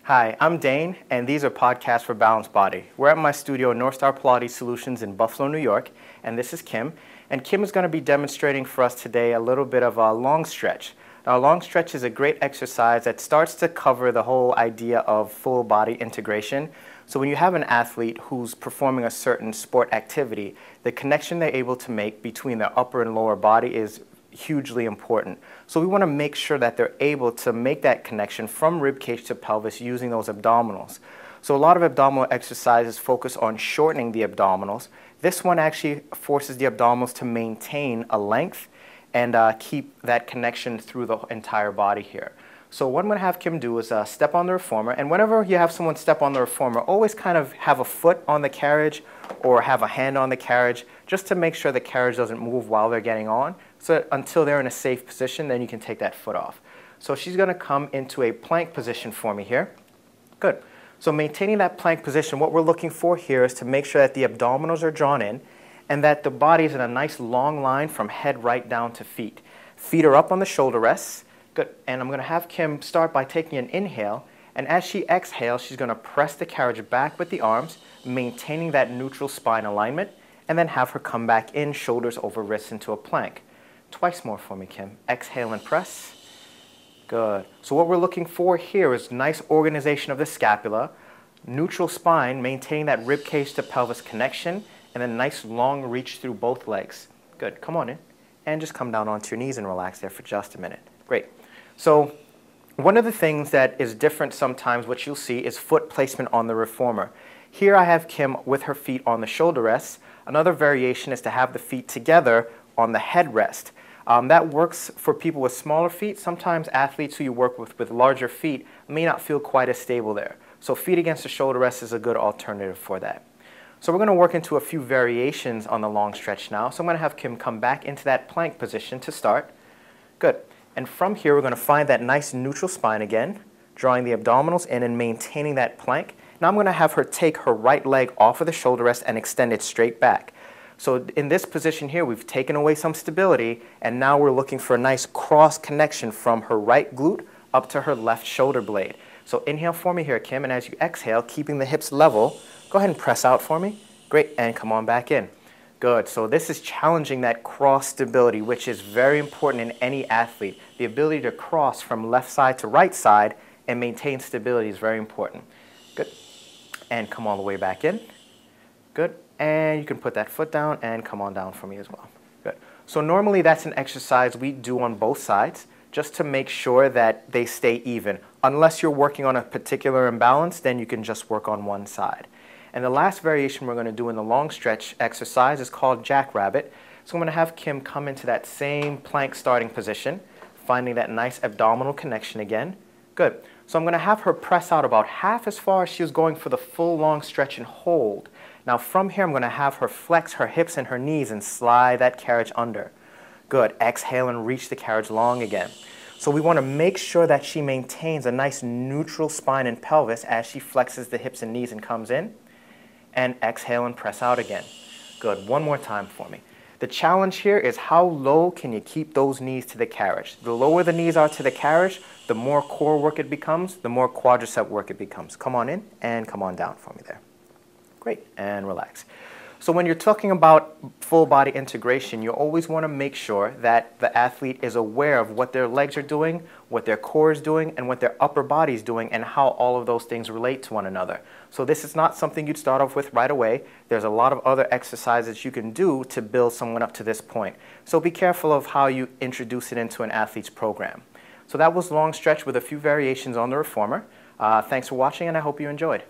Hi, I'm Dane, and these are podcasts for Balanced Body. We're at my studio, North Star Pilates Solutions in Buffalo, New York, and this is Kim. And Kim is going to be demonstrating for us today a little bit of a long stretch. Now, a long stretch is a great exercise that starts to cover the whole idea of full body integration. So when you have an athlete who's performing a certain sport activity, the connection they're able to make between their upper and lower body is hugely important. So we want to make sure that they're able to make that connection from rib cage to pelvis using those abdominals. So a lot of abdominal exercises focus on shortening the abdominals. This one actually forces the abdominals to maintain a length and keep that connection through the entire body here. So what I'm going to have Kim do is step on the reformer, and whenever you have someone step on the reformer, always kind of have a foot on the carriage or have a hand on the carriage just to make sure the carriage doesn't move while they're getting on. So until they're in a safe position, then you can take that foot off. So she's going to come into a plank position for me here. Good. So maintaining that plank position, what we're looking for here is to make sure that the abdominals are drawn in and that the body is in a nice long line from head right down to feet. Feet are up on the shoulder rests. Good. And I'm going to have Kim start by taking an inhale, and as she exhales, she's going to press the carriage back with the arms, maintaining that neutral spine alignment, and then have her come back in, shoulders over wrists into a plank. Twice more for me, Kim. Exhale and press. Good. So what we're looking for here is nice organization of the scapula, neutral spine, maintaining that rib cage to pelvis connection, and then nice long reach through both legs. Good. Come on in. And just come down onto your knees and relax there for just a minute. Great. So one of the things that is different sometimes, what you'll see, is foot placement on the reformer. Here I have Kim with her feet on the shoulder rests. Another variation is to have the feet together on the head rest. That works for people with smaller feet. Sometimes athletes who you work with larger feet may not feel quite as stable there. So feet against the shoulder rest is a good alternative for that. So we're going to work into a few variations on the long stretch now. So I'm going to have Kim come back into that plank position to start. Good. And from here, we're going to find that nice neutral spine again, drawing the abdominals in and maintaining that plank. Now I'm going to have her take her right leg off of the shoulder rest and extend it straight back. So in this position here, we've taken away some stability, and now we're looking for a nice cross connection from her right glute up to her left shoulder blade. So inhale for me here, Kim, and as you exhale, keeping the hips level, go ahead and press out for me. Great, and come on back in. Good. So this is challenging that cross stability, which is very important in any athlete. The ability to cross from left side to right side and maintain stability is very important. Good. And come all the way back in. Good. And you can put that foot down and come on down for me as well. Good. So normally that's an exercise we do on both sides just to make sure that they stay even. Unless you're working on a particular imbalance, then you can just work on one side. And the last variation we're going to do in the long stretch exercise is called Jackrabbit. So I'm going to have Kim come into that same plank starting position, finding that nice abdominal connection again. Good. So I'm going to have her press out about half as far as she was going for the full long stretch and hold. Now from here, I'm going to have her flex her hips and her knees and slide that carriage under. Good. Exhale and reach the carriage long again. So we want to make sure that she maintains a nice neutral spine and pelvis as she flexes the hips and knees and comes in. And exhale and press out again. Good. One more time for me. The challenge here is how low can you keep those knees to the carriage. The lower the knees are to the carriage, the more core work it becomes, the more quadricep work it becomes. Come on in and come on down for me there. Great. And relax. So when you're talking about full body integration, you always want to make sure that the athlete is aware of what their legs are doing, what their core is doing, and what their upper body is doing, and how all of those things relate to one another. So this is not something you'd start off with right away. There's a lot of other exercises you can do to build someone up to this point. So be careful of how you introduce it into an athlete's program. So that was long stretch with a few variations on the reformer. Thanks for watching, and I hope you enjoyed.